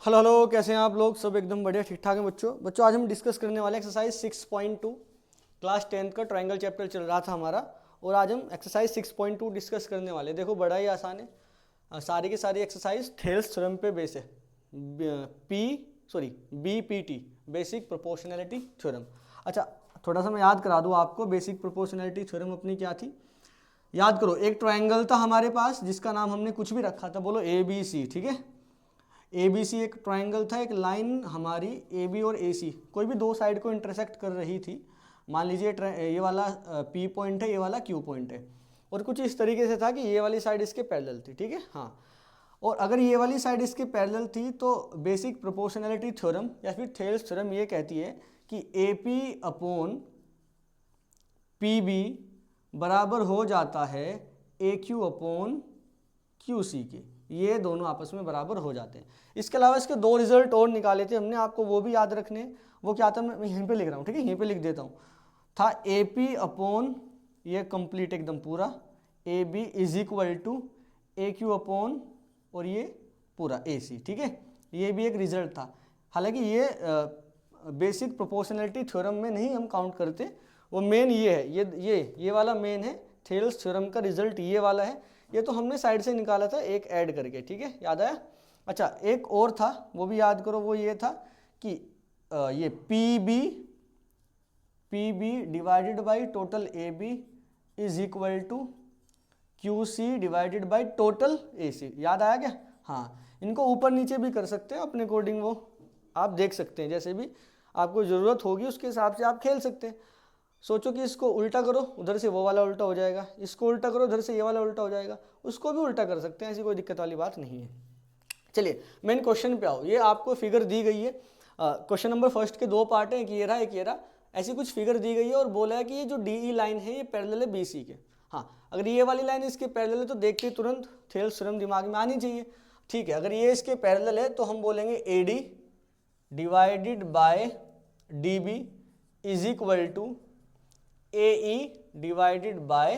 Hello hello, कैसे हैं आप लोग? सब एकदम बढ़िया, ठीक ठाक हैं बच्चों आज हम डिस्कस करने वाले एक्सरसाइज 6.2। क्लास 10th का ट्रायंगल चैप्टर चल रहा था हमारा, और आज हम एक्सरसाइज 6.2 डिस्कस करने वाले हैं। देखो बड़ा ही आसान है। सारी की सारी एक्सरसाइज थेल्स थ्योरम पे बेस है। BPT, basic proportionality theorem. अच्छा, थोड़ा सा मैं याद करा दूँ आपको, बेसिक प्रोपोर्शनैलिटी थ्योरम अपनी क्या थी। याद करो, एक ट्रायंगल था हमारे पास जिसका नाम हमने कुछ भी रखा था, बोलो ABC, ठीक है। ABC एक ट्रायंगल था, एक लाइन हमारी AB और AC कोई भी दो साइड को इंटरसेक्ट कर रही थी। मान लीजिए ये वाला P पॉइंट है, ये वाला Q पॉइंट है, और कुछ इस तरीके से था कि ये वाली साइड इसके पैरेलल थी, ठीक है। हाँ, और अगर ये वाली साइड इसके पैरेलल थी तो बेसिक प्रोपोर्शनैलिटी थ्योरम या फिर थेल्स थ्योरम ये कहती है कि AP अपॉन PB बराबर हो जाता है AQ अपॉन QC के। ये दोनों आपस में बराबर हो जाते हैं। इसके अलावा इसके दो रिजल्ट और निकाले थे हमने, आपको वो भी याद रखने। वो क्या था, मैं यहीं पे लिख रहा हूँ, ठीक है, यहीं पे लिख देता हूँ। था AP अपॉन, ये कंप्लीट एकदम पूरा, AB is equal to AQ upon, और ये पूरा AC, ठीक है। ये भी एक रिजल्ट था। हालांकि ये बेसिक प्रोपोर्शनैलिटी थ्योरम में नहीं हम काउंट करते, वो मेन ये है, ये वाला मेन है। थेल्स थ्योरम का रिजल्ट ये वाला है। ये तो हमने साइड से निकाला था एक ऐड करके, ठीक है, याद आया। अच्छा, एक और था, वो भी याद करो। वो ये था कि ये P B divided by total AB is equal to QC divided by total AC। याद आया क्या? हाँ, इनको ऊपर नीचे भी कर सकते हैं अपने अकॉर्डिंग, वो आप देख सकते हैं, जैसे भी आपको ज़रूरत होगी उसके हिसाब से आप खेल सकते हैं। सोचो कि इसको उल्टा करो, उधर से वो वाला उल्टा हो जाएगा, इसको उल्टा करो, उधर से ये वाला उल्टा हो जाएगा, उसको भी उल्टा कर सकते हैं, ऐसी कोई दिक्कत वाली बात नहीं है। चलिए मेन क्वेश्चन पे आओ। ये आपको फिगर दी गई है। क्वेश्चन नंबर फर्स्ट के दो पार्ट हैं, एक ये रहा एक ये रहा। ऐसी कुछ फिगर दी गई है और बोला है कि ये जो DE लाइन है ये पैरेलल है BC के। हाँ, अगर ये वाली लाइन इसके पैरेलल है तो देखते ही तुरंत थेल्स थ्योरम दिमाग में आनी चाहिए, ठीक है। अगर ये इसके पैरेलल है तो हम बोलेंगे AD divided by DB is equal to AE divided by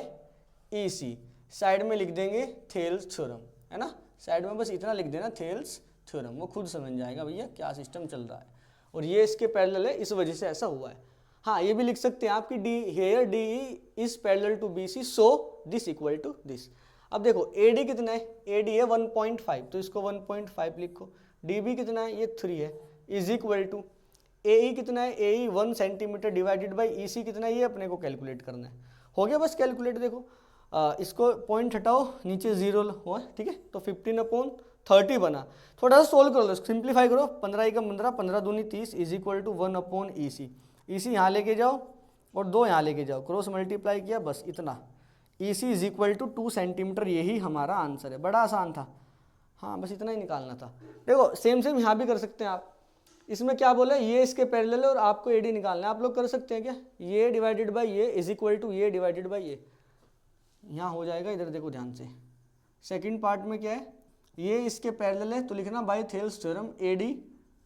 EC। Side में लिख देंगे थेल्स थ्योरम, है ना। साइड में बस इतना लिख देना, थेल्स थ्योरम, वो खुद समझ जाएगा भैया क्या सिस्टम चल रहा है। और ये इसके पैरेलल है, इस वजह से ऐसा हुआ है। हाँ, ये भी लिख सकते हैं आप कि DE is parallel to BC, so this equal to this. अब देखो AD कितना है, AD है 1.5, तो इसको 1.5 लिखो। DB कितना है, ये 3 है, इज इक्वल टू AE कितना है, AE 1 centimetre divided by EC कितना है, ये अपने को कैलकुलेट करना है। हो गया बस कैलकुलेट। देखो इसको पॉइंट हटाओ, नीचे 0 हुआ, ठीक है, तो 15/30 बना। थोड़ा सा सोल्व कर लो, सिंप्लीफाई करो, 15 15 दूनी 30 is equal to 1/EC। EC यहाँ लेके जाओ और 2 यहाँ लेके जाओ, क्रॉस मल्टीप्लाई किया, बस इतना। EC is equal to 2 centimetre, यही हमारा आंसर है। बड़ा आसान था, हाँ, बस इतना ही निकालना था। देखो सेम सेम यहाँ भी कर सकते हैं आप। इसमें क्या बोला, ये इसके पैरेलल है और आपको AD निकालना है। आप लोग कर सकते हैं क्या, ये डिवाइडेड बाय ये इज इक्वल टू ये डिवाइडेड बाय ये, यहाँ हो जाएगा। इधर देखो ध्यान से, सेकंड पार्ट में क्या है, ये इसके पैरेलल है तो लिखना by Thales theorem AD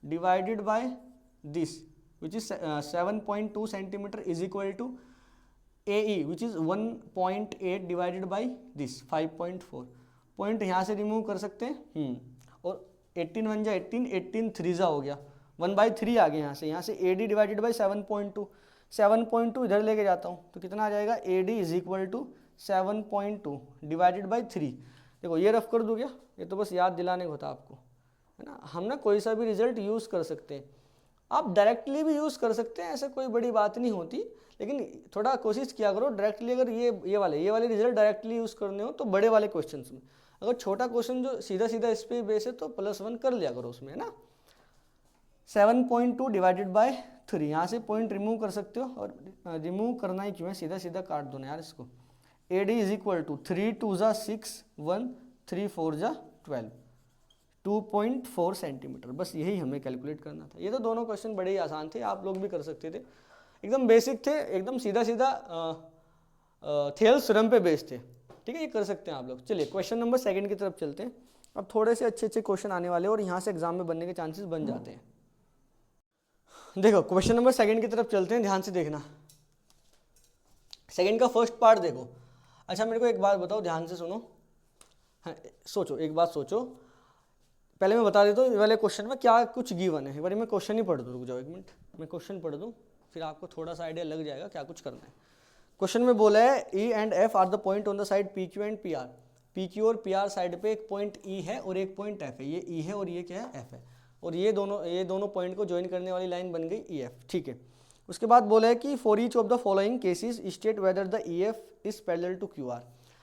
divided by this which is 7.2 centimetre is equal to AE which is 1.8 divided by this 5.4। Point यहाँ से रिमूव कर सकते हैं, और 18 बन जाए 18, 18 3 हो गया, 1/3 आ गया यहाँ से AD डिवाइडेड बाई 7.2, 7.2 इधर लेके जाता हूँ तो कितना आ जाएगा, AD is equal to 7.2 divided by 3। देखो ये रफ कर दूँ क्या, ये तो बस याद दिलाने को होता आपको, है ना। हम ना कोई सा भी रिजल्ट यूज़ कर सकते हैं, आप डायरेक्टली भी यूज़ कर सकते हैं, ऐसे कोई बड़ी बात नहीं होती, लेकिन थोड़ा कोशिश किया करो डायरेक्टली। अगर ये वाले रिजल्ट डायरेक्टली यूज़ करने हो तो बड़े वाले क्वेश्चन में। अगर छोटा क्वेश्चन जो सीधा सीधा इस पे बेस है तो +1 कर लिया करो उसमें, है ना। 7.2 डिवाइडेड बाय 3, यहाँ से पॉइंट रिमूव कर सकते हो, और रिमूव करना ही क्यों है, सीधा सीधा काट दो ना यार इसको। AD इज इक्वल टू 3 2 ज़ा 6, 1 3 4 ज़ा 12, 2.4 सेंटीमीटर। बस यही हमें कैलकुलेट करना था। ये तो दोनों क्वेश्चन बड़े ही आसान थे, आप लोग भी कर सकते थे, एकदम बेसिक थे, एकदम सीधा सीधा थेल्स थ्योरम पे बेस्ड थे, ठीक है, ये कर सकते हैं आप लोग। चलिए क्वेश्चन नंबर सेकंड की तरफ चलते हैं। अब थोड़े से अच्छे अच्छे क्वेश्चन आने वाले हैं और यहाँ से एग्जाम में बनने के चांसेस बन जाते हैं। देखो क्वेश्चन नंबर सेकंड की तरफ चलते हैं, ध्यान से देखना। सेकंड का फर्स्ट पार्ट देखो। अच्छा मेरे को एक बात बताओ, ध्यान से सुनो। हाँ, सोचो, एक बात सोचो, पहले मैं बता देता हूँ ये वाले क्वेश्चन में क्या कुछ गिवन है। एक बार मैं क्वेश्चन ही पढ़ दूँ, रुक जाओ एक मिनट, मैं क्वेश्चन पढ़ दूँ फिर आपको थोड़ा सा आइडिया लग जाएगा क्या कुछ करना है। क्वेश्चन में बोला है E and F R the point on the side P Q and P R. P Q और पी आर साइड पे एक पॉइंट ई है और एक पॉइंट एफ है। ये ई है और ये क्या है, एफ है, और ये दोनों पॉइंट को ज्वाइन करने वाली लाइन बन गई ई एफ, ठीक है। उसके बाद बोला है कि for each of the following cases state whether the E F is parallel to Q R.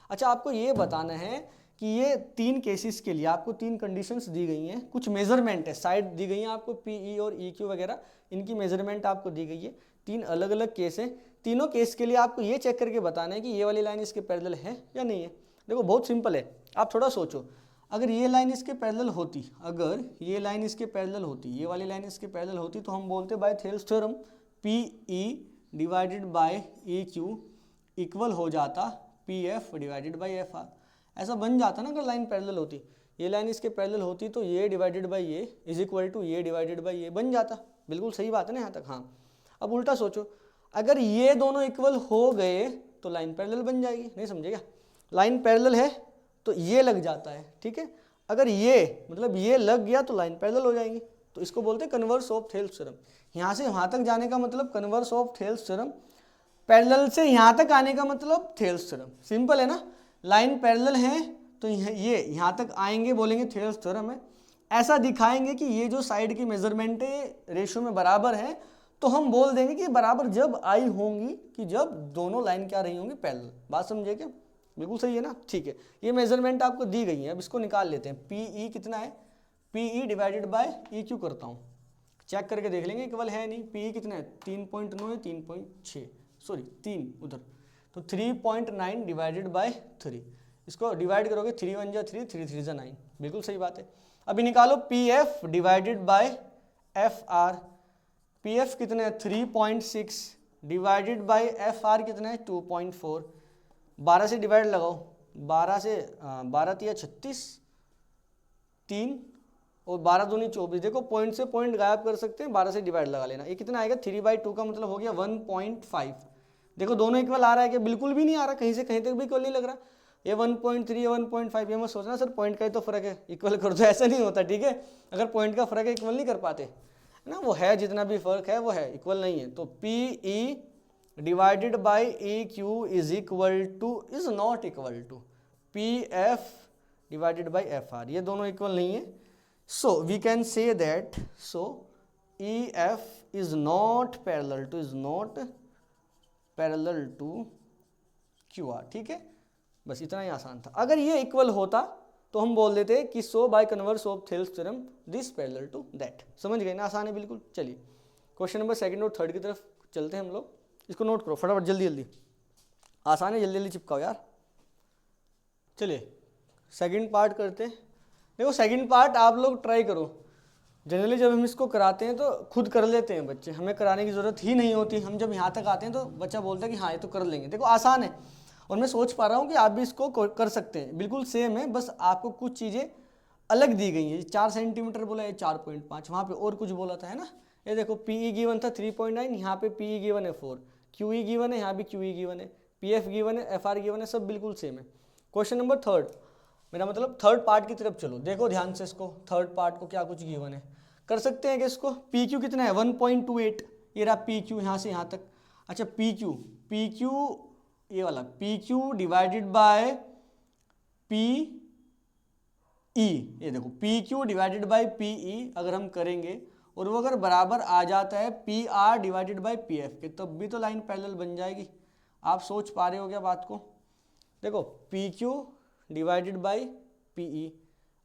अच्छा, आपको ये बताना है कि ये 3 केसेस के लिए आपको 3 कंडीशंस दी गई हैं, कुछ मेजरमेंट है, साइड दी गई हैं आपको पी ई और ई क्यू वगैरह, इनकी मेजरमेंट आपको दी गई है। 3 अलग अलग केस हैं, तीनों केस के लिए आपको ये चेक करके बताना है कि ये वाली लाइन इसके पैरेलल है या नहीं है। देखो बहुत सिंपल है, आप थोड़ा सोचो, अगर ये लाइन इसके पैरेलल होती, अगर ये लाइन इसके पैरेलल होती, ये वाली लाइन इसके पैरेलल होती, तो हम बोलते by Thales theorem P E divided by E Q equal हो जाता P F divided by F R. ऐसा बन जाता ना अगर लाइन पैरेलल होती, ये लाइन इसके पैरेलल होती तो ये डिवाइडेड बाई ये इज इक्वल टू ये डिवाइडेड बाई ये बन जाता। बिल्कुल सही बात है ना यहाँ तक। हाँ, अब उल्टा सोचो, अगर ये दोनों इक्वल हो गए तो लाइन पैरेलल बन जाएगी। नहीं समझेगा, लाइन पैरेलल है तो ये लग जाता है, ठीक है। अगर ये मतलब ये लग गया तो लाइन पैरेलल हो जाएंगी, तो इसको बोलते हैं कन्वर्स ऑफ थेल्स थ्योरम। यहाँ से वहाँ तक जाने का मतलब converse of Thales theorem, parallel से यहाँ तक आने का मतलब थेल्स थ्योरम। सिंपल है ना, लाइन पैरेलल है तो ये यहाँ तक आएंगे बोलेंगे थेल्स थ्योरम है। ऐसा दिखाएंगे कि ये जो साइड की मेजरमेंट है रेशियो में बराबर है, तो हम बोल देंगे कि बराबर जब आई होंगी कि जब दोनों लाइन क्या रही होंगी पैरेलल। बात समझे क्या? बिल्कुल सही है ना, ठीक है। ये मेजरमेंट आपको दी गई है, अब इसको निकाल लेते हैं। पी ई कितना है, P E divided by E Q करता हूँ, चेक करके देख लेंगे, इक्वल है नहीं। पी ई कितना है, 3.9 है, 3.6 सॉरी 3 उधर, तो 3.9 डिवाइडेड बाय 3, इसको डिवाइड करोगे 3 1 जा 3, 3 3 जा 9, बिल्कुल सही बात है। अभी निकालो P F divided by F R. P F कितना है 3.6 डिवाइडेड बाय एफ आर कितना है 2.4। 12 से डिवाइड लगाओ, 12 से 12 तिया 36, 3 और 12 दूनी 24। देखो पॉइंट से पॉइंट गायब कर सकते हैं, 12 से डिवाइड लगा लेना। ये कितना आएगा 3/2 का मतलब हो गया 1.5। देखो दोनों इक्वल आ रहा है कि बिल्कुल भी नहीं आ रहा, कहीं से कहीं तक भी इक्वल नहीं लग रहा। ये 1.3 ये 1.5, ये मत सोचना सर पॉइंट का ही तो फर्क है इक्वल कर दो, ऐसा नहीं होता, ठीक है। अगर पॉइंट का फर्क है इक्वल नहीं कर पाते है ना, वो है जितना भी फर्क है वो है, इक्वल नहीं है। तो P E divided by E Q is equal to is not equal to P F divided by F R, ये दोनों इक्वल नहीं है। So we can say that so E F is not parallel to Q R, ठीक है। बस इतना ही आसान था। अगर ये इक्वल होता तो हम बोल देते कि so by converse of Thales theorem this parallel to that. समझ गए ना, आसान है बिल्कुल। चलिए क्वेश्चन नंबर 2 और 3 की तरफ चलते हैं हम लोग। इसको नोट करो फटाफट, जल्दी जल्दी, आसान है, जल्दी जल्दी चिपकाओ यार। चलिए सेकंड पार्ट करते हैं। देखो सेकंड पार्ट आप लोग ट्राई करो। जनरली जब हम इसको कराते हैं तो खुद कर लेते हैं बच्चे, हमें कराने की ज़रूरत ही नहीं होती। हम जब यहाँ तक आते हैं तो बच्चा बोलता है कि हाँ ये तो कर लेंगे। देखो आसान है, और मैं सोच पा रहा हूँ कि आप भी इसको कर सकते हैं, बिल्कुल सेम है, बस आपको कुछ चीज़ें अलग दी गई हैं। 4 सेंटीमीटर बोला है, 4.5, वहाँ पे और कुछ बोला था है ना। ये देखो पी ई गिवन था 3.9, यहाँ पे पी ई गिवन है 4, क्यू ई गिवन है, यहाँ भी क्यू ई गिवन है, पी एफ गिवन है, एफ आर गिवन है, सब बिल्कुल सेम है। क्वेश्चन नंबर 3, मेरा मतलब थर्ड पार्ट की तरफ चलो। देखो ध्यान से इसको, थर्ड पार्ट को क्या कुछ गिवन है, कर सकते हैं कि इसको पी क्यू कितना है 1.28, ये रहा पी क्यू यहाँ से यहाँ तक। अच्छा पी क्यू ये वाला P Q divided by P E, ये देखो P Q divided by P E अगर हम करेंगे और वो अगर बराबर आ जाता है P R divided by P F के, तब भी तो लाइन पैरेलल बन जाएगी। आप सोच पा रहे हो क्या बात को? देखो P Q divided by P ई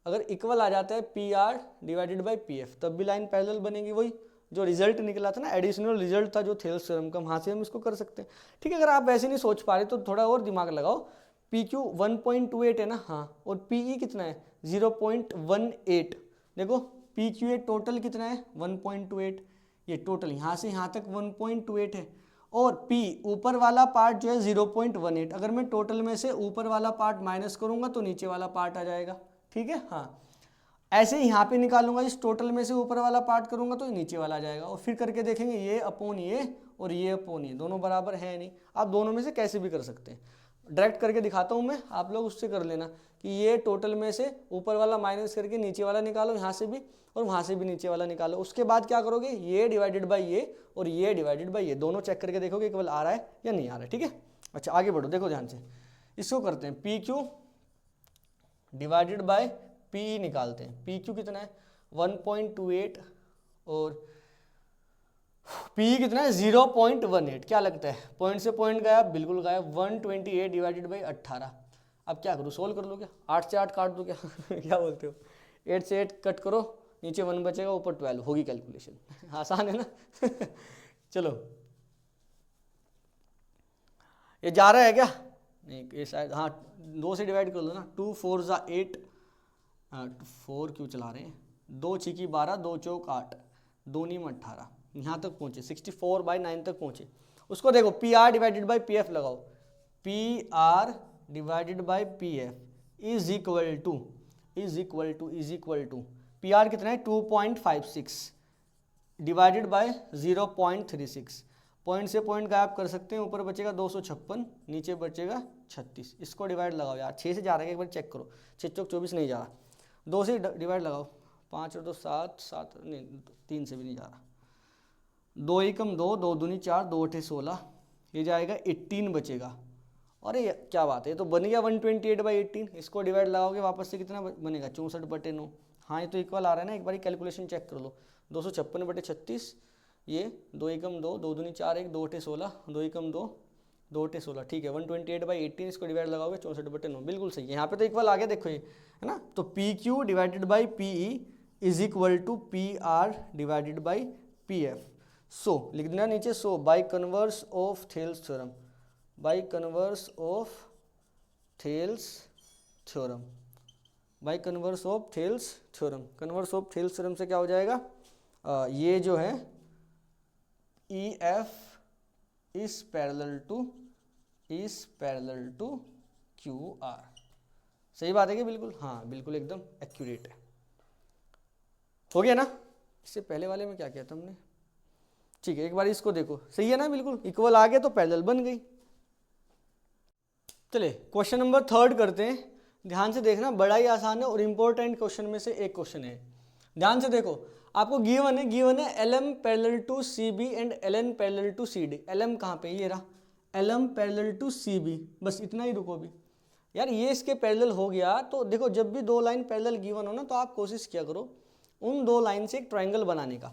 अगर इक्वल आ जाता है P R divided by P F, तब भी लाइन पैरेलल बनेगी। वही जो रिजल्ट निकला था ना, एडिशनल रिजल्ट था जो थेल्स थ्योरम का, वहाँ से हम इसको कर सकते हैं, ठीक है। अगर आप वैसे नहीं सोच पा रहे तो थोड़ा और दिमाग लगाओ। पी क्यू 1.28 है ना, हाँ, और पी ई कितना है 0.18। देखो पी क्यू ए टोटल कितना है 1.28, ये टोटल यहाँ से यहाँ तक 1.28 है, और P ऊपर वाला पार्ट जो है 0.18। अगर मैं टोटल में से ऊपर वाला पार्ट माइनस करूंगा तो नीचे वाला पार्ट आ जाएगा, ठीक है। हाँ, ऐसे यहाँ पे निकालूंगा, इस टोटल में से ऊपर वाला पार्ट करूंगा तो नीचे वाला आ जाएगा, और फिर करके देखेंगे ये अपॉन ये और ये अपॉन ये दोनों बराबर है नहीं। आप दोनों में से कैसे भी कर सकते हैं। डायरेक्ट करके दिखाता हूँ मैं, आप लोग उससे कर लेना कि ये टोटल में से ऊपर वाला माइनस करके नीचे वाला निकालो यहाँ से भी, और वहाँ से भी नीचे वाला निकालो। उसके बाद क्या करोगे, ये डिवाइडेड बाई ये और ये डिवाइडेड बाई ये, दोनों चेक करके देखोगे केवल आ रहा है या नहीं आ रहा है। ठीक है, अच्छा आगे बढ़ो, देखो ध्यान से, इसको करते हैं P Q divided by P निकालते हैं। पी क्यू कितना है 1.28 और पी कितना है 0.18। क्या लगता है, पॉइंट से पॉइंट गायब, बिल्कुल गायब। 128 डिवाइडेड बाई 18। अब क्या करूँ, सोल्व कर लो क्या, 8 से 8 काट दो क्या क्या बोलते हो, 8 से 8 कट करो, नीचे 1 बचेगा, ऊपर 12, होगी कैलकुलेशन आसान है ना चलो, ये जा रहा है क्या, नहीं ये शायद, हाँ 2 से डिवाइड कर लो ना, 2 4 जा 8, 4 क्यों चला रहे हैं, 2 छिकी 12, 2 चौक 8, 2 नीम 18, यहाँ तक पहुँचे, 64/9 तक पहुँचे। उसको देखो P R divided by P F लगाओ, P R divided by P F is equal to P R कितना है 2.56 डिवाइडेड बाय 0.36। पॉइंट से पॉइंट गायब कर सकते हैं, ऊपर बचेगा 256, नीचे बचेगा 36। इसको डिवाइड लगाओ यार, 6 से जा रहा है, एक बार चेक करो, 6 चौक 24 नहीं जा रहा, 2 से डिवाइड लगाओ, 5 और 2 7, 7 नहीं 3 से भी नहीं जा रहा, 2 एकम 2, 2 दूनी 4, 2 अठे 16, ये जाएगा 18 बचेगा। अरे क्या बात है, ये तो बन गया 128/18। इसको डिवाइड लगाओगे वापस से कितना बनेगा 64/9। हाँ ये तो इक्वल आ रहा है ना, एक बार कैलकुलेशन चेक कर लो, 256/36, ये 2 एकम 2, 2 दूनी 4, 1 2 अठे 16, 2 एकम 2, 2 अठे 16, ठीक है 128/18, इसको डिवाइड लगाओगे 64/9, बिल्कुल सही है। यहाँ पे तो इक्वल आ गया, देखो ये है ना। तो P Q divided by P E is equal to P R divided by P F. So लिख देना नीचे, so by converse of Thales theorem, by converse of Thales theorem, by converse of Thales theorem. Converse of Thales theorem से क्या हो जाएगा, ये जो है E F is parallel to Q R. सही बात है कि बिल्कुल, हाँ बिल्कुल एकदम एक्यूरेट है, हो गया ना। इससे पहले वाले में क्या किया था हमने, ठीक है एक बार इसको देखो, सही है ना, बिल्कुल इक्वल आ गया तो पैरेलल बन गई। चलिए क्वेश्चन नंबर 3 करते हैं, ध्यान से देखना, बड़ा ही आसान है और इंपॉर्टेंट क्वेश्चन में से एक क्वेश्चन है। ध्यान से देखो, आपको गिवन है LM parallel to CB and LN parallel to CD। LM कहाँ पे, ये रहा, LM पैरेलल टू CB, बस इतना ही रुको भी यार, ये इसके पैरेलल हो गया। तो देखो जब भी 2 लाइन पैरेलल गिवन हो ना, तो आप कोशिश किया करो उन 2 लाइन से एक ट्राइंगल बनाने का।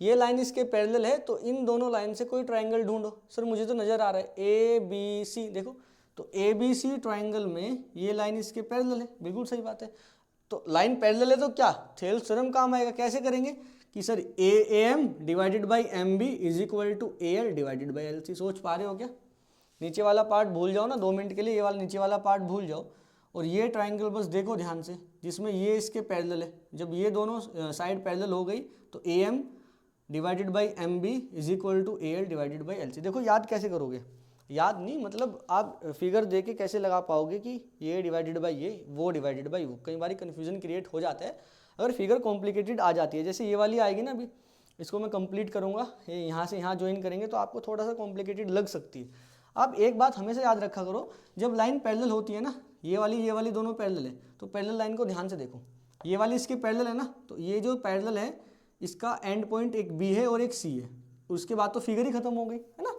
ये लाइन इसके पैरेलल है तो इन दोनों लाइन से कोई ट्राइंगल ढूंढो। सर मुझे तो नजर आ रहा है ABC, देखो तो ABC ट्राइंगल में ये लाइन इसके पैरेलल है, बिल्कुल सही बात है। तो लाइन पैरेलल है तो क्या थेल्स थ्योरम काम आएगा। कैसे करेंगे कि sir AM divided by MB is equal to AL divided by LC। सोच पा रहे हो क्या, नीचे वाला पार्ट भूल जाओ ना 2 मिनट के लिए, ये वाला नीचे वाला पार्ट भूल जाओ और ये ट्राइंगल बस देखो ध्यान से, जिसमें ये इसके पैरेलल है। जब ये दोनों साइड पैरेलल हो गई तो AM divided by MB is equal to AL divided by LC। देखो याद कैसे करोगे, याद नहीं मतलब आप फिगर दे के कैसे लगा पाओगे कि ये डिवाइडेड बाई ये, वो डिवाइडेड बाई वो। कई बार कन्फ्यूजन क्रिएट हो जाता है अगर फिगर कॉम्प्लिकेटेड आ जाती है। जैसे ये वाली आएगी ना, अभी इसको मैं कंप्लीट करूँगा, ये यहाँ से यहाँ ज्वाइन करेंगे तो आपको थोड़ा सा कॉम्प्लिकेटेड लग सकती है। आप एक बात हमेशा याद रखा करो, जब लाइन पैरेलल होती है ना, ये वाली दोनों पैरेलल है, तो पैरेलल लाइन को ध्यान से देखो, ये वाली इसके पैरेलल है ना, तो ये जो पैरेलल है इसका एंड पॉइंट एक B है और एक C है, उसके बाद तो फिगर ही खत्म हो गई है ना।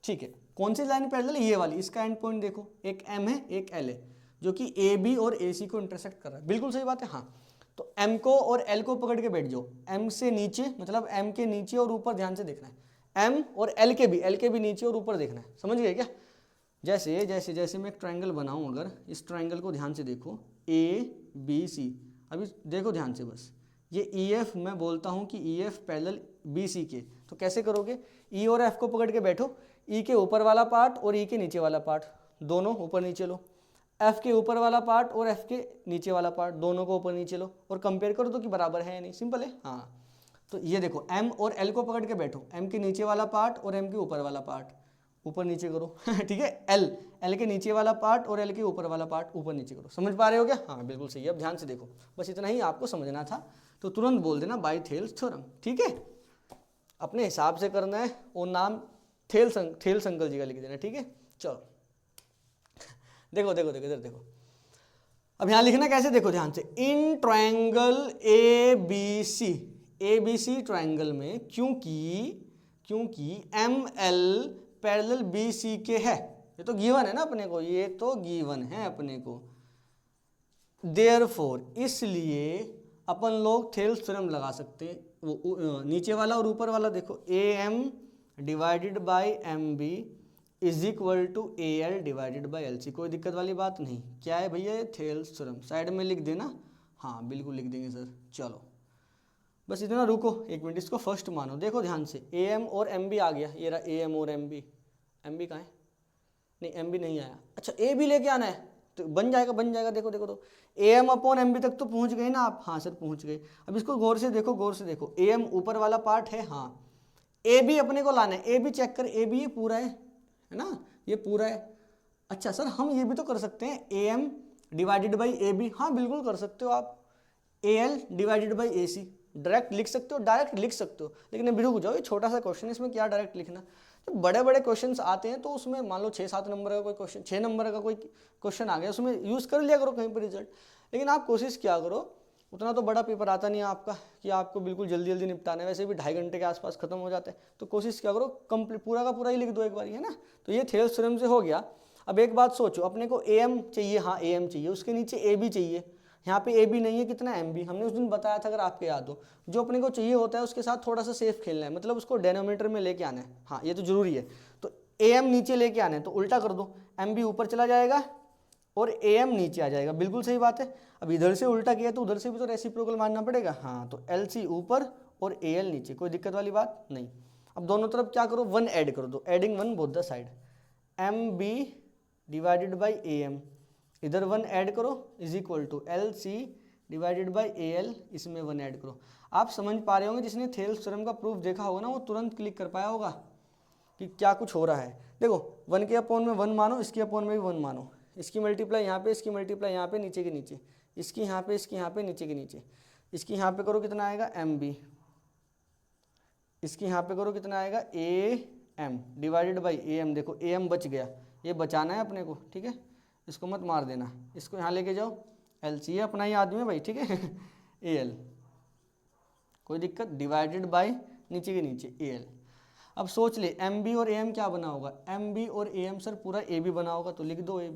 ठीक है, कौन सी लाइन पैरेलल है, ये वाली, इसका एंड पॉइंट देखो, एक M है एक L है, जो कि AB और AC को इंटरसेक्ट कर रहा है, बिल्कुल सही बात है। हाँ तो M को और L को पकड़ के बैठ जाओ, M से नीचे मतलब M के नीचे और ऊपर ध्यान से देखना है, M और L के भी नीचे और ऊपर देखना है, समझ गए क्या। जैसे जैसे जैसे मैं एक ट्राइंगल बनाऊं, अगर इस ट्राइंगल को ध्यान से देखो ABC, अभी देखो ध्यान से बस, ये EF मैं बोलता हूँ कि EF पैरेलल BC के, तो कैसे करोगे, E और F को पकड़ के बैठो, E के ऊपर वाला पार्ट और E के नीचे वाला पार्ट दोनों ऊपर नीचे लो, F के ऊपर वाला पार्ट और F के नीचे वाला पार्ट दोनों को ऊपर नीचे लो और कंपेयर करो तो कि बराबर है या नहीं, सिंपल है। हाँ तो ये देखो M और L को पकड़ के बैठो, M के नीचे वाला पार्ट और M के ऊपर वाला पार्ट ऊपर नीचे करो ठीक है, L के नीचे वाला पार्ट और L के ऊपर वाला पार्ट ऊपर नीचे करो, समझ पा रहे हो क्या। हाँ बिल्कुल सही है, अब ध्यान से देखो, बस इतना ही आपको समझना था, तो तुरंत बोल देना बाय थेल्स थ्योरम, ठीक है, अपने हिसाब से करना है और नाम थेल्स अंकल जी का लिख देना, ठीक है। चलो देखो देखो देखो इधर देखो, अब यहाँ लिखना कैसे, देखो ध्यान से, in triangle A B C triangle में क्योंकि M L parallel B C के है, ये तो गिवन है ना अपने को, ये तो गिवन है अपने को, देयरफॉर इसलिए अपन लोग थेल्स थ्योरम लगा सकते हैं, वो नीचे वाला और ऊपर वाला देखो, A M divided by M B is equal to A L divided by L C, कोई दिक्कत वाली बात नहीं। क्या है भैया, थेल्स थ्योरम, साइड में लिख देना, हाँ बिल्कुल लिख देंगे सर। चलो बस इतना, रुको एक मिनट, इसको फर्स्ट मानो, देखो ध्यान से, ए एम और एम बी आ गया, ये रहा ए एम और एम बी कहाँ है, नहीं एम बी नहीं आया, अच्छा ए बी लेके आना है तो बन जाएगा, देखो देखो तो A M upon M B तक तो पहुंच गए ना आप, हाँ सर पहुंच गए। अब इसको गौर से देखो, ए एम ऊपर वाला पार्ट है, हाँ, ए बी अपने को लाना है, ए बी चेक कर, ए बी ये पूरा है ना, ये पूरा है। अच्छा सर हम ये भी तो कर सकते हैं, A M divided by A B, हाँ बिल्कुल कर सकते हो आप, A L divided by A C, direct लिख सकते हो, लेकिन अभी रुक जाओ, ये छोटा सा क्वेश्चन है, इसमें क्या डायरेक्ट लिखना। तो बड़े बड़े क्वेश्चंस आते हैं तो उसमें मान लो 6-7 नंबर का कोई क्वेश्चन, 6 नंबर का कोई क्वेश्चन आ गया, उसमें यूज़ कर लिया करो कहीं पर रिजल्ट, लेकिन आप कोशिश क्या करो, उतना तो बड़ा पेपर आता नहीं है आपका कि आपको बिल्कुल जल्दी जल्दी निपटाना है, वैसे भी 2.5 घंटे के आसपास खत्म हो जाता है, तो कोशिश क्या करो कंप्लीट पूरा का पूरा ही लिख दो एक बार, है ना। तो ये थेल्स थ्योरम से हो गया। अब एक बात सोचो, अपने को ए एम चाहिए, हाँ ए एम चाहिए, उसके नीचे ए बी चाहिए, यहाँ पे ए बी नहीं है, कितना एम बी, हमने उस दिन बताया था अगर आपके याद हो, जो अपने को चाहिए होता है उसके साथ थोड़ा सा सेफ खेलना है, मतलब उसको डेनोमीटर में लेके आना है, हाँ ये तो जरूरी है। तो ए एम नीचे लेके आना है तो उल्टा कर दो, एम बी ऊपर चला जाएगा और ए एम नीचे आ जाएगा, बिल्कुल सही बात है। अब इधर से उल्टा किया तो उधर से भी तो रेसिप्रोकल मानना पड़ेगा, हाँ तो एल सी ऊपर और ए एल नीचे, कोई दिक्कत वाली बात नहीं। अब दोनों तरफ क्या करो, 1 ऐड कर दो, adding 1 both the side, M B divided by A M, इधर 1 ऐड करो is equal to L C divided by A L, इसमें 1 ऐड करो। आप समझ पा रहे होंगे, जिसने थेल्स थ्योरम का प्रूफ देखा होगा ना वो तुरंत क्लिक कर पाया होगा कि क्या कुछ हो रहा है। देखो 1 के अपॉन में 1 मानो, इसके अपॉन में भी 1 मानो, इसकी मल्टीप्लाई यहाँ पे, इसकी मल्टीप्लाई यहाँ पे, नीचे के नीचे, इसकी यहाँ पे, इसकी यहाँ पे, नीचे के नीचे, इसकी यहाँ पे करो कितना आएगा एम बी, इसकी यहाँ पे करो कितना आएगा A M divided by A M, देखो ए एम बच गया, ये बचाना है अपने को, ठीक है, इसको मत मार देना, इसको यहाँ लेके जाओ, एल सी, ये अपना ही आदमी है भाई, ठीक है ए एल, कोई दिक्कत, डिवाइडेड बाई नीचे के नीचे ए एल। अब सोच ले एम बी और ए एम क्या बना होगा, एम बी और ए एम सर पूरा ए बी बना होगा, तो लिख दो A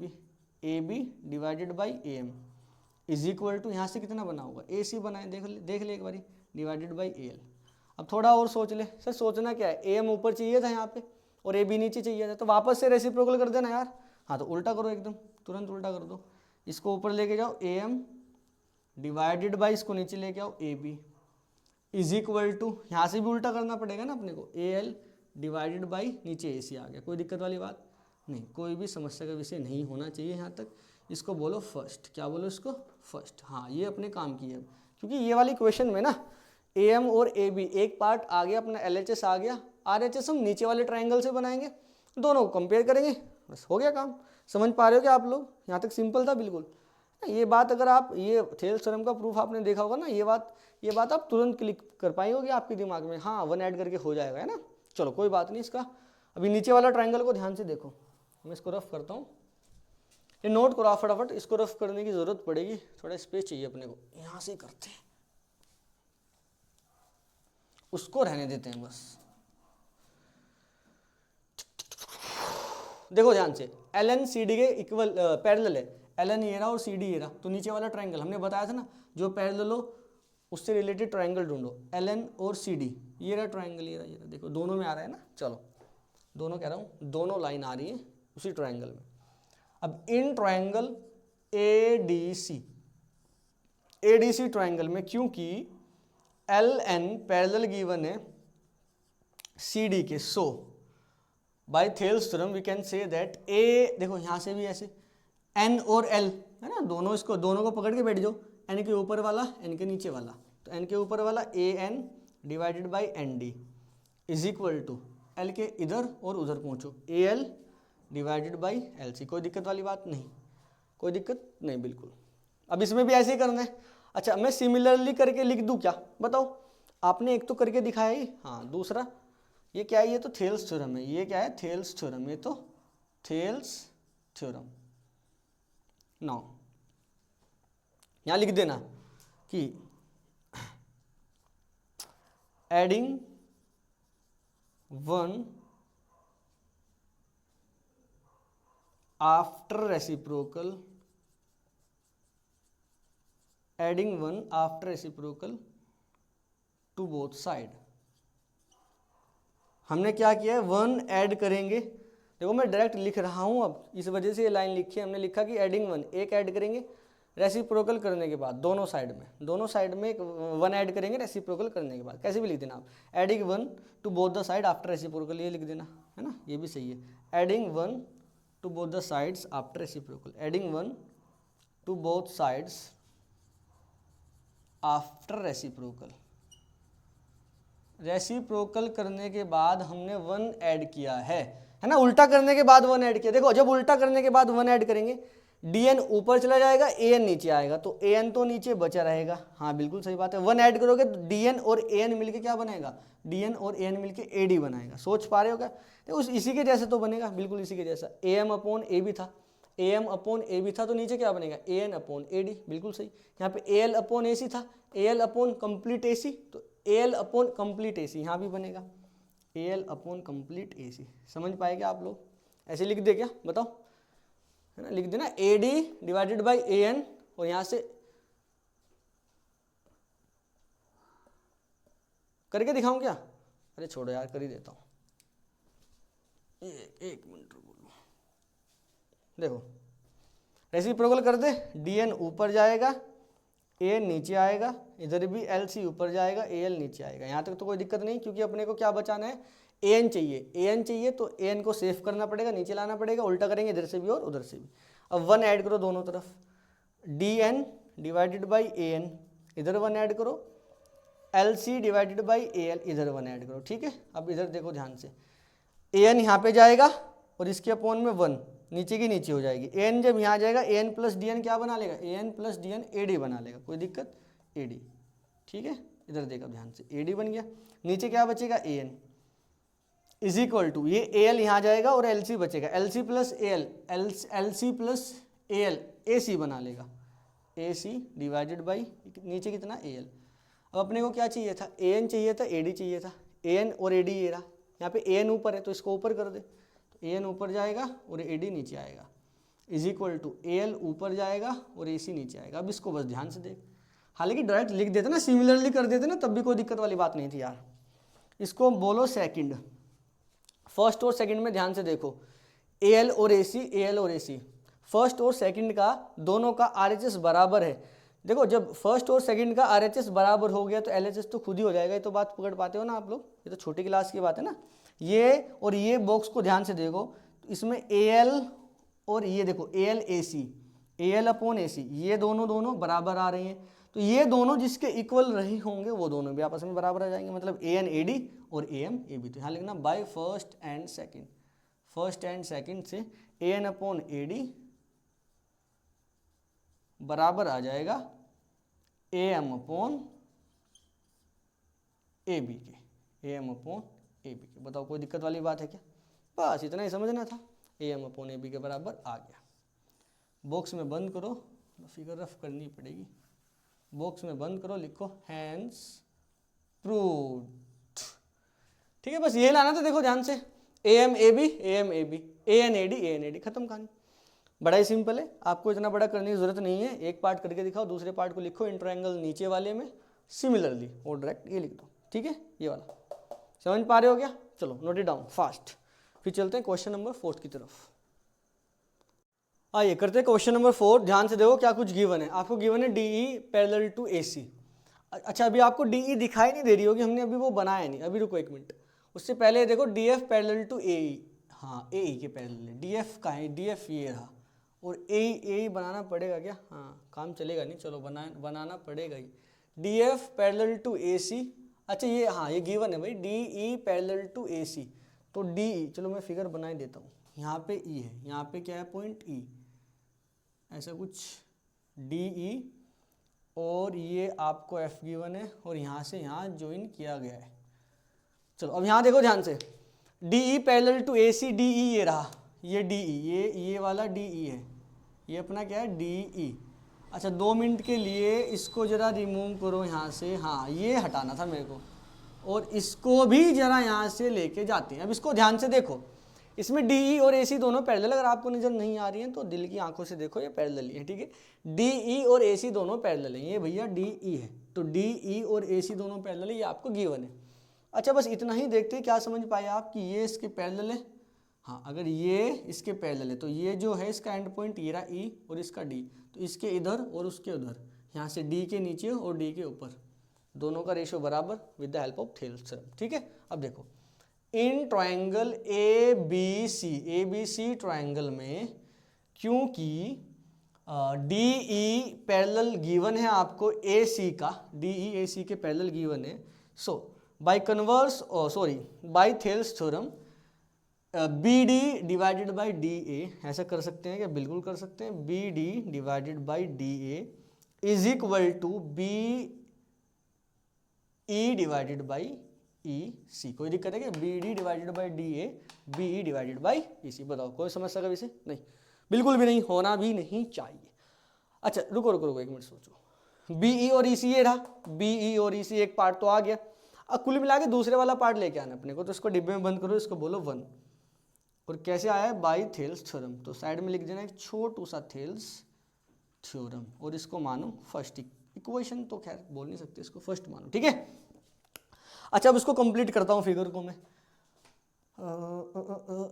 B divided by A M is equal to, यहाँ से कितना बना होगा, ए सी बनाए, देख ले एक बारी, डिवाइडेड बाई ए एल। अब थोड़ा और सोच ले, सर सोचना क्या है, ए एम ऊपर चाहिए था यहाँ पे और ए बी नीचे चाहिए था, तो वापस से रेसिप्रोकल कर देना यार, हाँ तो उल्टा करो एकदम, तुरंत उल्टा कर दो, इसको ऊपर लेके जाओ ए एम डिवाइडेड बाई, इसको नीचे लेके आओ A B is equal to, यहाँ से भी उल्टा करना पड़ेगा ना अपने को, ए एल डिवाइडेड बाई नीचे ए सी आ गया, कोई दिक्कत वाली बात नहीं, कोई भी समस्या का विषय नहीं होना चाहिए यहाँ तक। इसको बोलो फर्स्ट, क्या बोलो इसको फर्स्ट, हाँ ये अपने काम की है, क्योंकि ये वाली क्वेश्चन में ना ए एम और ए बी एक पार्ट आ गया अपना, एल एच एस आ गया, आर एच एस हम नीचे वाले ट्राइंगल से बनाएंगे, दोनों को कंपेयर करेंगे, बस हो गया काम। समझ पा रहे हो क्या आप लोग, यहाँ तक सिंपल था बिल्कुल। ये बात अगर आप, ये थेल्स थ्योरम का प्रूफ आपने देखा होगा ना, ये बात आप तुरंत क्लिक कर पाई होगी आपके दिमाग में, हाँ 1 ऐड करके हो जाएगा, है ना। चलो कोई बात नहीं इसका। अभी नीचे वाला ट्राइंगल को ध्यान से देखो, मैं इसको रफ करता हूँ, ये नोट करो फटाफट, इसको रफ करने की जरूरत पड़ेगी, थोड़ा स्पेस चाहिए अपने को, यहाँ से करते हैं, उसको रहने देते हैं बस। देखो ध्यान से, एल एन सी डी के इक्वल पैरेलल है, एल एन ये रहा और सी डी ये रहा, तो नीचे वाला ट्राइंगल हमने बताया था ना, जो पैरेलल हो उससे रिलेटेड ट्राइंगल ढूंढो, एल एन और सी डी, ये रहा ट्राइंगल, ये रहा, देखो दोनों में आ रहा है ना, चलो दोनों कह रहा हूँ, दोनों लाइन आ रही है उसी ट्राइंगल में। अब in triangle A D C triangle में, क्योंकि एल एन पैरेलल गिवन है सी डी के, so by Thales theorem we can say that A, देखो यहाँ से भी ऐसे एन और एल है ना, दोनों को पकड़ के बैठ जाओ, एन के ऊपर वाला एन के नीचे वाला, तो एन के ऊपर वाला A N divided by N D is equal to L के इधर और उधर पहुँचो, A L divided by L C, कोई दिक्कत वाली बात नहीं, कोई दिक्कत नहीं बिल्कुल। अब इसमें भी ऐसे ही करना है। अच्छा मैं सिमिलरली करके लिख दूं क्या, बताओ, आपने एक तो करके दिखाया ही, हाँ दूसरा ये क्या है, ये तो थेल्स थ्योरम है, ये क्या है थेल्स थ्योरम, ये तो थेल्स थ्योरम, नाउ यहाँ लिख देना कि adding 1 after reciprocal, adding 1 after reciprocal to both side. हमने क्या किया है, 1 ऐड करेंगे। देखो मैं डायरेक्ट लिख रहा हूं, अब इस वजह से ये लाइन लिखी है। हमने लिखा कि एडिंग 1 एक ऐड करेंगे रेसिप्रोकल करने के बाद, दोनों साइड में 1 ऐड करेंगे रेसिप्रोकल करने के बाद। कैसे भी लिख देना आप, adding 1 to both the side after reciprocal, ये लिख देना है ना, ये भी सही है। Adding 1 to both the sides after reciprocal, adding 1 to both sides after reciprocal. Reciprocal करने के बाद हमने 1 ऐड किया है ना, उल्टा करने के बाद 1 ऐड किया। देखो जब उल्टा करने के बाद 1 ऐड करेंगे, dn ऊपर चला जाएगा, an नीचे आएगा, तो an तो नीचे बचा रहेगा। हाँ बिल्कुल सही बात है। 1 ऐड करोगे तो dn और an मिलके क्या बनेगा, dn और an मिलके ad बनाएगा। सोच पा रहे हो क्या, देखो इसी के जैसे तो बनेगा, बिल्कुल इसी के जैसा। am अपॉन ab था, am अपॉन ab था, तो नीचे क्या बनेगा, an अपॉन ad, बिल्कुल सही। यहाँ पे al अपॉन ac था, al अपॉन कंप्लीट ac, तो al अपॉन कंप्लीट ac यहाँ भी बनेगा, al अपॉन कंप्लीट ac। समझ पाएंगे आप लोग, ऐसे लिख दे क्या, बताओ, है ना, लिख देना AD डिवाइडेड बाई AN, और यहां से करके दिखाऊं क्या, अरे छोड़ो यार, कर ही देता हूं, एक मिनट बोलो। देखो रेसिप्रोकल कर दे, DN ऊपर जाएगा, AN नीचे आएगा, इधर भी LC ऊपर जाएगा, AL नीचे आएगा। यहाँ तक तो कोई दिक्कत नहीं, क्योंकि अपने को क्या बचाना है, AN चाहिए, तो AN को सेव करना पड़ेगा, नीचे लाना पड़ेगा, उल्टा करेंगे इधर से भी और उधर से भी। अब 1 ऐड करो दोनों तरफ, DN डिवाइडेड बाई AN, इधर 1 ऐड करो, LC डिवाइडेड बाई AL, इधर 1 ऐड करो, ठीक है। अब इधर देखो ध्यान से, AN यहाँ पे जाएगा और इसके अपोन में 1 नीचे की नीचे हो जाएगी। AN जब यहाँ जाएगा, AN प्लस DN क्या बना लेगा, AN प्लस DN AD बना लेगा, कोई दिक्कत, AD, ठीक है। इधर देखो ध्यान से, AD बन गया, नीचे क्या बचेगा, AN इज इक्वल टू, ये AL यहाँ जाएगा और LC बचेगा, LC plus AL, LC plus AL AC बना लेगा, AC डिवाइडेड बाई नीचे कितना, AL। अब अपने को क्या चाहिए था, AN चाहिए था, AD चाहिए था, AN और AD ये रहा, यहाँ पे AN ऊपर है तो इसको ऊपर कर दे, तो AN ऊपर जाएगा और AD नीचे आएगा, इज इक्वल टू AL ऊपर जाएगा और AC नीचे आएगा। अब इसको बस ध्यान से देख, हालांकि डायरेक्ट लिख देते ना, सिमिलरली कर देते ना, तब भी कोई दिक्कत वाली बात नहीं थी यार। इसको बोलो सेकंड, फर्स्ट और सेकंड में ध्यान से देखो, AL और AC, फर्स्ट और सेकंड का दोनों का RHS बराबर है। देखो जब फर्स्ट और सेकंड का RHS बराबर हो गया तो LHS तो खुद ही हो जाएगा, ये तो बात पकड़ पाते हो ना आप लोग, ये तो छोटी क्लास की बात है ना। ये और ये बॉक्स को ध्यान से देखो, इसमें AL और ये देखो AL अपॉन AC, ये दोनों बराबर आ रही हैं, तो ये दोनों जिसके इक्वल रहे होंगे वो दोनों भी आपस में बराबर आ जाएंगे, मतलब AN AD और AM AB। तो यहाँ लिखना बाय फर्स्ट एंड सेकंड से AN अपॉन AD बराबर आ जाएगा AM अपॉन AB के। बताओ कोई दिक्कत वाली बात है क्या, बस इतना ही समझना था, AM अपॉन AB के बराबर आ गया। बॉक्स में बंद करो, फिगर रफ करनी पड़ेगी, बॉक्स में बंद करो, लिखो हैंस प्रूव्ड, ठीक है। बस ये लाना था, देखो ध्यान से, AM AB, AN AD, खत्म कहानी, बड़ा ही सिंपल है, आपको इतना बड़ा करने की जरूरत नहीं है। एक पार्ट करके दिखाओ, दूसरे पार्ट को लिखो इंटरएंगल नीचे वाले में सिमिलरली, और डायरेक्ट ये लिख दो, ठीक है। ये वाला समझ पा रहे हो क्या, चलो नोट इट डाउन फास्ट, फिर चलते हैं क्वेश्चन नंबर 4 की तरफ। आइए करते हैं क्वेश्चन नंबर 4। ध्यान से देखो क्या कुछ गिवन है, आपको गिवन है DE पैरेलल टू AC। अच्छा अभी आपको DE दिखाई नहीं दे रही होगी, हमने अभी वो बनाया नहीं, अभी रुको एक मिनट, उससे पहले देखो DF पैरेलल टू AE, हाँ AE के पैरेलल है, DF का है, DF ये रहा, और AE बनाना पड़ेगा क्या, हाँ काम चलेगा नहीं, चलो बनाना पड़ेगा ही, DF पैरेलल टू AC। अच्छा ये हाँ ये गिवन है भाई, DE पैरेलल टू AC, तो DE, चलो मैं फिगर बना ही देता हूँ, यहाँ पे E है, यहाँ पे क्या है पॉइंट E, ऐसा कुछ DE, और ये आपको F गिवन है, और यहाँ से यहाँ ज्वाइन किया गया है। चलो अब यहाँ देखो ध्यान से, DE parallel to AC, DE ये रहा, ये DE, ये वाला DE है, ये अपना क्या है डी ई। अच्छा 2 मिनट के लिए इसको जरा रिमूव करो यहाँ से, हाँ ये हटाना था मेरे को, और इसको भी जरा यहाँ से लेके जाते हैं। अब इसको ध्यान से देखो, इसमें डी ई और ए सी दोनों पैरेलल, अगर आपको नजर नहीं आ रही है तो दिल की आंखों से देखो, ये पैरेलल ही है, ठीक है। डी ई और ए सी दोनों पैरेलल हैं, ये भैया डी ई है, तो डी ई और ए सी दोनों पैरेलल है, ये आपको गिवन है। अच्छा बस इतना ही देखते, क्या समझ पाए आप कि ये इसके पैरेलल है। हाँ अगर ये इसके पैरेलल है तो ये जो है इसका एंड पॉइंट ये रहा ई और इसका डी, तो इसके इधर और उसके उधर, यहाँ से डी के नीचे और डी के ऊपर, दोनों का रेशियो बराबर with the help of Thales theorem, ठीक है। अब देखो in triangle A B C triangle में, क्योंकि डी ई पैरेलल गिवन है आपको ए सी का, डी ई ए सी के पैरेलल गिवन है, so by converse by Thales theorem B D divided by D A, ऐसा कर सकते हैं क्या? बिल्कुल कर सकते हैं। B D divided by D A is equal to B E divided by E C. कोई दिक्कत है क्या? B D divided by D A, B E divided by E C. बताओ कोई समस्या का विषय नहीं, बिल्कुल भी नहीं, होना भी नहीं चाहिए। अच्छा रुको रुको रुको, एक मिनट सोचो। बी ई और ई सी ये रहा, बी ई और ई सी एक पार्ट तो आ गया, अब कुल मिला के दूसरे वाला पार्ट लेके आना अपने को, तो इसको डिब्बे में बंद करो, इसको बोलो 1। और कैसे आया है? बाई थेल्स थ्योरम, तो साइड में लिख देना एक छोटू सा थेल्स थ्योरम, और इसको मानो फर्स्ट इक्वेशन, तो खैर बोल नहीं सकते, इसको फर्स्ट मानो, ठीक है। अच्छा अब इसको कंप्लीट करता हूँ फिगर को मैं।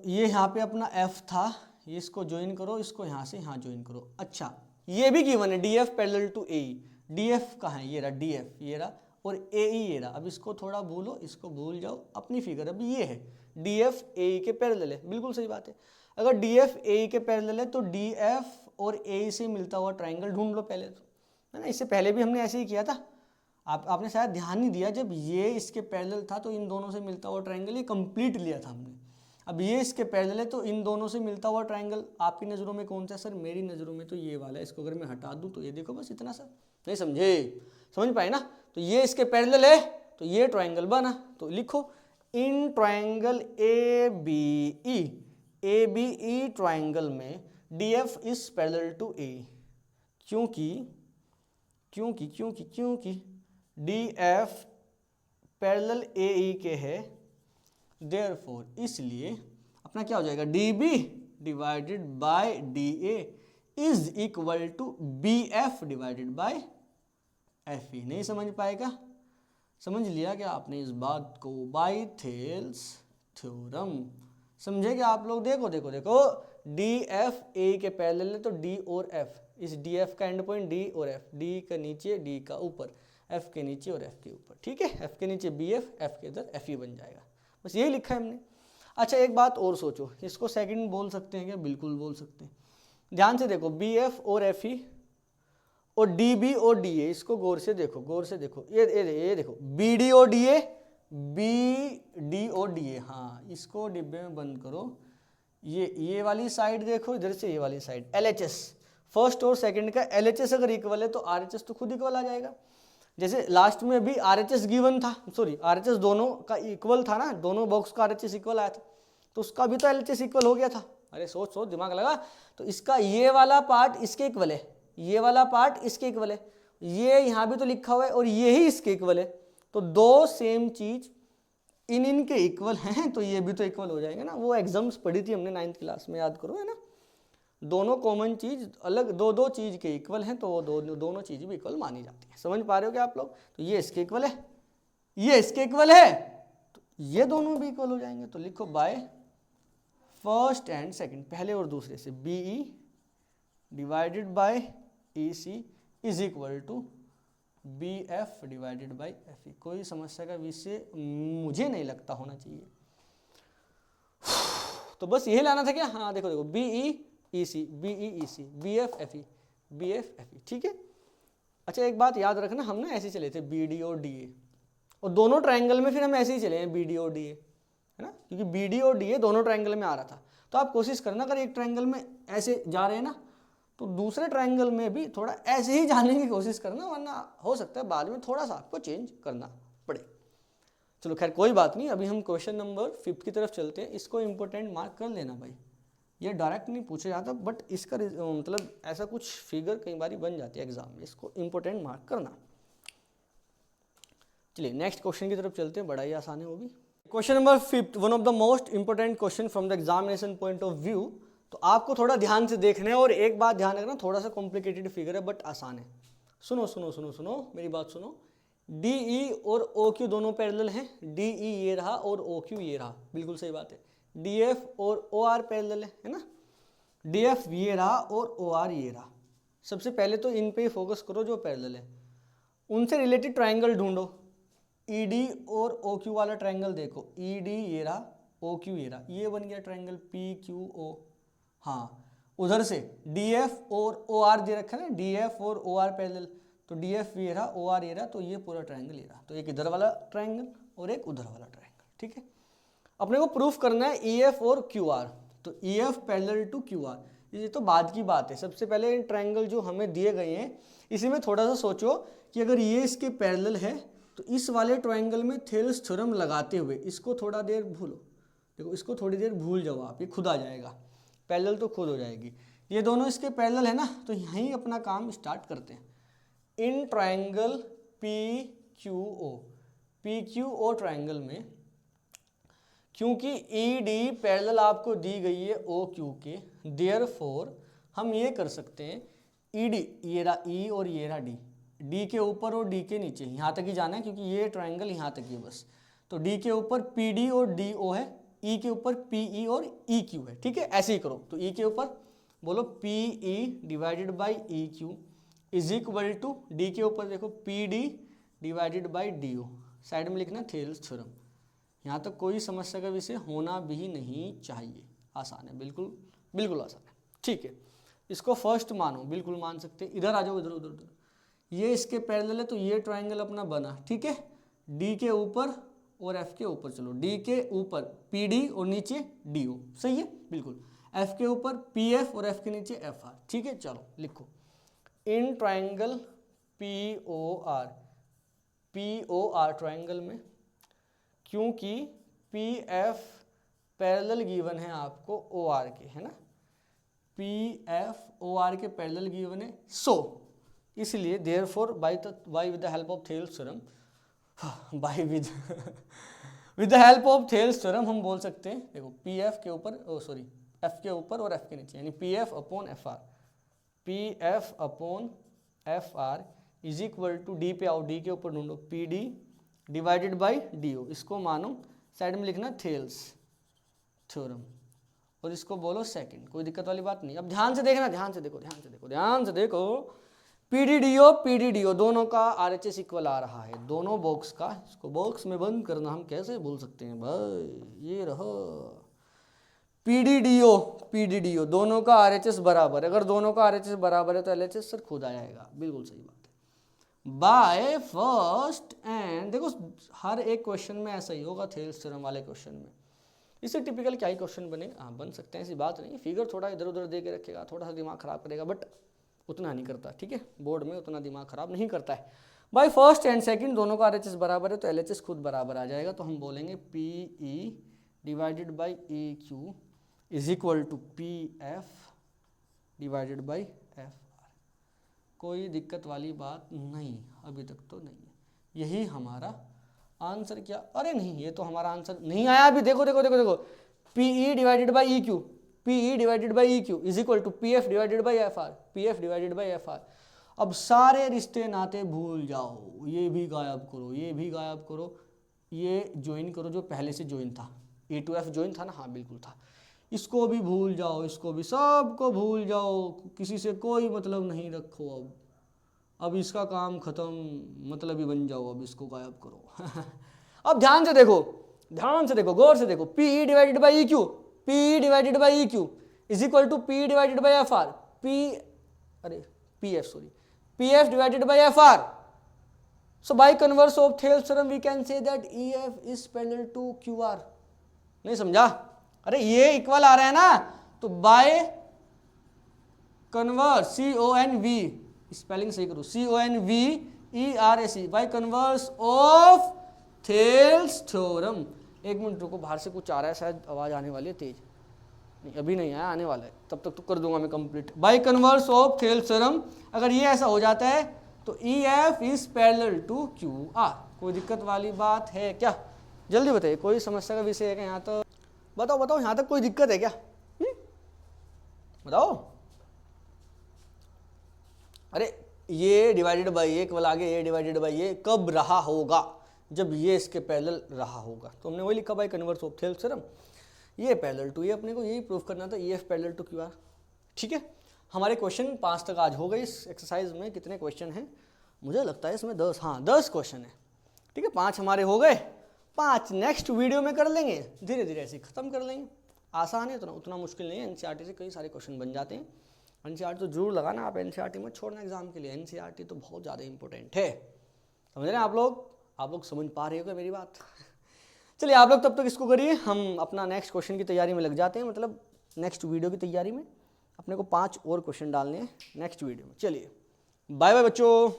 ये यहाँ पे अपना f था, ये इसको ज्वाइन करो, इसको यहाँ से यहाँ ज्वाइन करो। अच्छा ये भी गिवन है DF parallel to AE, DF कहाँ है? ये रहा DF, ये रहा, और AE ये रहा। अब इसको थोड़ा भूलो, इसको भूल जाओ, अपनी फिगर अभी ये है DF AE के पैरेलल है, बिल्कुल सही बात है। अगर DF AE के पैरेलल है तो DF और AE से मिलता हुआ ट्राइंगल ढूंढ लो पहले, तो है ना। इससे पहले भी हमने ऐसे ही किया था, आपने शायद ध्यान नहीं दिया, जब ये इसके पैरेलल था तो इन दोनों से मिलता हुआ ट्राइंगल ये कंप्लीट लिया था हमने। अब ये इसके पैरेलल है तो इन दोनों से मिलता हुआ ट्राइंगल आपकी नज़रों में कौन सा है? सर मेरी नज़रों में तो ये वाला है। इसको अगर मैं हटा दूं तो ये देखो, बस इतना सा, नहीं समझे? समझ पाए ना? तो ये इसके पैरेलल है तो ये ट्राइंगल बना, तो लिखो in triangle A B E triangle में DF is parallel to A, क्योंकि DF पैरेलल AE के है, देयरफॉर इसलिए अपना क्या हो जाएगा? DB divided by DA is equal to BF divided by FE। नहीं समझ पाएगा? समझ लिया क्या आपने इस बात को? बाय थेल्स थ्योरम समझे क्या आप लोग? देखो देखो देखो, DF A के पैरेलल है तो D और F, इस DF का एंड पॉइंट D और F, D का नीचे D का ऊपर, F के नीचे और F के ऊपर, ठीक है। F के नीचे BF, F के इधर FE बन जाएगा, बस यही लिखा है हमने। अच्छा एक बात और सोचो, इसको सेकंड बोल सकते हैं क्या? बिल्कुल बोल सकते हैं। ध्यान से देखो, BF और FE और DB और DA, इसको गौर से देखो, गौर से देखो, ये देखो BD और DA, BD और DA, हाँ इसको डिब्बे में बंद करो। ये वाली साइड देखो, इधर से ये वाली साइड LHS, फर्स्ट और सेकंड का LHS अगर इक्वल है तो RHS तो खुद इक्वल आ जाएगा। जैसे लास्ट में भी RHS गिवन था, सॉरी RHS दोनों का इक्वल था ना, दोनों बॉक्स का RHS इक्वल आया था, तो उसका भी तो LHS इक्वल हो गया था। अरे सोच सोच, दिमाग लगा। तो इसका ये वाला पार्ट इसके इक्वल है, ये वाला पार्ट इसके इक्वल है, ये यहाँ भी तो लिखा हुआ है, और ये ही इसके इक्वल है, तो दो सेम चीज इनके इक्वल हैं, तो ये भी तो इक्वल हो जाएंगे ना। वो एग्जाम्स पढ़ी थी हमने 9th क्लास में, याद करो, है ना। दोनों कॉमन चीज अलग, दो चीज के इक्वल हैं तो वो दोनों चीज भी इक्वल मानी जाती है। समझ पा रहे हो क्या आप लोग? तो ये इसके इक्वल है, ये इसके इक्वल है, तो ये दोनों भी इक्वल हो जाएंगे। तो लिखो बाय फर्स्ट एंड सेकंड, पहले और दूसरे से, BE divided by EC is equal to BF divided by FE। कोई समस्या का विषय मुझे नहीं लगता होना चाहिए। तो बस यही लाना था क्या? हाँ देखो देखो, BE EC, BE EC, BF FE, BF FE, ठीक है। अच्छा एक बात याद रखना, हम ना ऐसे चले थे BD और DA, और दोनों ट्रायंगल में फिर हम ऐसे ही चले हैं BD और DA, है ना, क्योंकि BD और DA दोनों ट्रायंगल में आ रहा था। तो आप कोशिश करना, अगर एक ट्रायंगल में ऐसे जा रहे हैं ना, तो दूसरे ट्रायंगल में भी थोड़ा ऐसे ही जाने की कोशिश करना, वरना हो सकता है बाद में थोड़ा सा आपको चेंज करना पड़े। चलो खैर कोई बात नहीं, अभी हम क्वेश्चन नंबर 5 की तरफ चलते हैं। इसको इंपॉर्टेंट मार्क कर लेना भाई, ये डायरेक्ट नहीं पूछा जाता, बट इसका मतलब ऐसा कुछ फिगर कई बार बन जाती है एग्जाम में, इसको इंपॉर्टेंट मार्क करना। चलिए नेक्स्ट क्वेश्चन की तरफ चलते हैं, बड़ा ही आसान है वो भी। Question number 5, one of the most important question from the examination point of view. तो आपको थोड़ा ध्यान से देखना है, और एक बात ध्यान रखना, थोड़ा सा कॉम्प्लिकेटेड फिगर है बट आसान है। सुनो सुनो सुनो सुनो मेरी बात सुनो। डी ई और ओ क्यू दोनों पैरेलल हैं, डी ई ये रहा और ओ क्यू ये रहा, बिल्कुल सही बात है। डी एफ और ओ आर पैरेलल है ना, डी एफ ये रहा और ओ आर ये रहा। सबसे पहले तो इन पे ही फोकस करो जो पैरेलल है, उनसे रिलेटेड ट्राइंगल ढूंढो। ई डी और ओ क्यू वाला ट्राइंगल देखो, ई डी ये रहा, ओ क्यू ये रहा, ये बन गया ट्राइंगल पी क्यू ओ। हाँ, उधर से डी एफ और ओ आर दे रखा है ना, डी एफ और ओ आर पैरेलल, तो डी एफ ये रहा, ओ आर ये रहा, तो ये पूरा ट्राइंगल ये रहा। तो एक इधर वाला ट्राइंगल और एक उधर वाला ट्राइंगल, ठीक है। अपने को प्रूफ करना है ई एफ और क्यू आर, तो E F parallel to Q R, ये तो बाद की बात है। सबसे पहले इन ट्राइंगल जो हमें दिए गए हैं, इसी में थोड़ा सा सोचो कि अगर ये इसके पैरेलल है तो इस वाले ट्राइंगल में थेल्स थ्योरम लगाते हुए इसको थोड़ा देर भूलो, देखो इसको थोड़ी देर भूल जाओ आप, ये खुद आ जाएगा, पैरेलल तो खुद हो जाएगी। ये दोनों इसके पैरेलल है ना, तो यहीं अपना काम स्टार्ट करते हैं। In triangle P Q O, P Q O triangle में क्योंकि ई डी पैरेलल आपको दी गई है ओ क्यू के, देयरफॉर हम ये कर सकते हैं, ई डी ये रहा ई और ये रहा डी, डी के ऊपर और डी के नीचे, यहाँ तक ही जाना है क्योंकि ये ट्राइंगल यहाँ तक ही है बस। तो डी के ऊपर पी डी और डी ओ है, ई के ऊपर पी ई और ई क्यू है, ठीक है। ऐसे ही करो, तो ई के ऊपर बोलो P E divided by E Q is equal to, D के ऊपर देखो P D divided by D O, side में लिखना थेल्स थ्योरम। यहाँ तक कोई समस्या का विषय होना भी नहीं चाहिए, आसान है, बिल्कुल बिल्कुल आसान है, ठीक है। इसको फर्स्ट मानो, बिल्कुल मान सकते हैं। इधर आ जाओ, इधर उधर उधर, ये इसके पैरेलल है तो ये ट्राइंगल अपना बना, ठीक है। डी के ऊपर और एफ के ऊपर चलो, डी के ऊपर पी डी और नीचे डी ओ, सही है बिल्कुल। एफ के ऊपर पी एफ और एफ के नीचे एफ आर, ठीक है। चलो लिखो, in triangle P O R triangle में, क्योंकि पी एफ पैरेलल गिवन है आपको ओ आर के, है ना, पी एफ ओ आर के पैरेलल गिवन है, सो इसलिए therefore by with the help of Thales theorem, by with the help of Thales theorem हम बोल सकते हैं, देखो पी एफ के ऊपर एफ के ऊपर और एफ के नीचे, यानी P F upon F R, P F upon F R is equal to, D पे आओ, डी के ऊपर ढूंढो P D divided by D O, इसको मानो साइड में लिखना थेल्स थ्योरम, और इसको बोलो सेकंड, कोई दिक्कत वाली बात नहीं। अब ध्यान से देखना, ध्यान से देखो, ध्यान से देखो, ध्यान से देखो, पीडीडीओ दोनों का आरएचएस इक्वल आ रहा है, दोनों बॉक्स का। इसको बॉक्स में बंद करना हम कैसे बोल सकते हैं भाई, ये रहा पीडीडीओ दोनों का आरएचएस बराबर है। अगर दोनों का आरएचएस बराबर है तो एलएचएस सर खुद आ जाएगा, बिल्कुल सही बात है। बाय फर्स्ट एंड, देखो हर एक क्वेश्चन में ऐसा ही होगा, थेल्स थ्योरम वाले क्वेश्चन में। इससे टिपिकल क्या ही क्वेश्चन बनेगा, हाँ बन सकते हैं, ऐसी बात नहीं। फिगर थोड़ा इधर उधर दे के रखेगा, थोड़ा सा दिमाग खराब करेगा, बट उतना नहीं करता, ठीक है। बोर्ड में उतना दिमाग खराब नहीं करता है। बाय फर्स्ट एंड सेकंड दोनों का आरएचएस बराबर है तो एलएचएस खुद बराबर आ जाएगा। तो हम बोलेंगे P E divided by E Q is equal to P F divided by F R. कोई दिक्कत वाली बात नहीं, अभी तक तो नहीं है। यही हमारा आंसर। क्या, अरे नहीं, ये तो हमारा आंसर नहीं आया अभी। देखो देखो देखो देखो, P E divided by E Q, P E divided by E Q is equal to P F divided by F R, P F divided by F R. अब सारे रिश्ते नाते भूल जाओ, ये भी गायब करो, ये भी गायब करो, ये ज्वाइन करो जो पहले से ज्वाइन था, ए टू एफ ज्वाइन था ना, हाँ बिल्कुल था। इसको भी भूल जाओ, इसको भी, सबको भूल जाओ, किसी से कोई मतलब नहीं रखो। अब इसका काम खत्म, मतलब ही बन जाओ, अब इसको गायब करो। अब ध्यान से देखो, ध्यान से देखो, गौर से देखो, P divided by E Q, P divided by E Q is equal to P divided by F R, P F divided by F R. So by converse of Thales theorem we can say that E F is parallel to Q R. नहीं समझा? अरे ये equal आ रहा है ना, तो by converse CONV, spelling सही करो, CONVERAC, bye converse of Thales theorem. एक मिनट रुको, बाहर से कुछ आ रहा है, शायद आवाज आने वाली है तेज। नहीं अभी नहीं आया, आने वाला है, तब तक तो कर दूंगा मैं complete. By converse of Thales theorem अगर ये ऐसा हो जाता है तो E F is parallel to Q R. कोई दिक्कत वाली बात है क्या? जल्दी बताइए, कोई समस्या का विषय है क्या यहाँ तक? बताओ बताओ, यहाँ तक कोई दिक्कत है क्या? बताओ। अरे ये डिवाइडेड बाई ये केवल आगे ये डिवाइडेड बाई ये कब रहा होगा? जब ये इसके पैरेलल रहा होगा। तो हमने वही लिखा by converse of Thales theorem, ये पैरेलल टू ये, अपने को यही प्रूव करना था, E F parallel to Q R. ठीक है, हमारे क्वेश्चन 5 तक आज हो गए। इस एक्सरसाइज में कितने क्वेश्चन हैं? मुझे लगता है इसमें 10, हाँ 10 क्वेश्चन है। ठीक है, 5 हमारे हो गए, 5 नेक्स्ट वीडियो में कर लेंगे, धीरे धीरे ऐसे खत्म कर लेंगे। आसान है, उतना मुश्किल नहीं है। एनसीईआरटी से कई सारे क्वेश्चन बन जाते हैं। एनसीईआरटी तो जरूर लगाना आप, एनसीईआरटी में छोड़ना एग्जाम के लिए। एनसीईआरटी तो बहुत ज़्यादा इंपॉर्टेंट है, समझ रहे हैं आप लोग समझ पा रहे हो क्या मेरी बात? चलिए आप लोग तब तक इसको करिए, हम अपना नेक्स्ट क्वेश्चन की तैयारी में लग जाते हैं, मतलब नेक्स्ट वीडियो की तैयारी में। अपने को 5 और क्वेश्चन डालने हैं नेक्स्ट वीडियो में। चलिए बाय बाय बच्चों।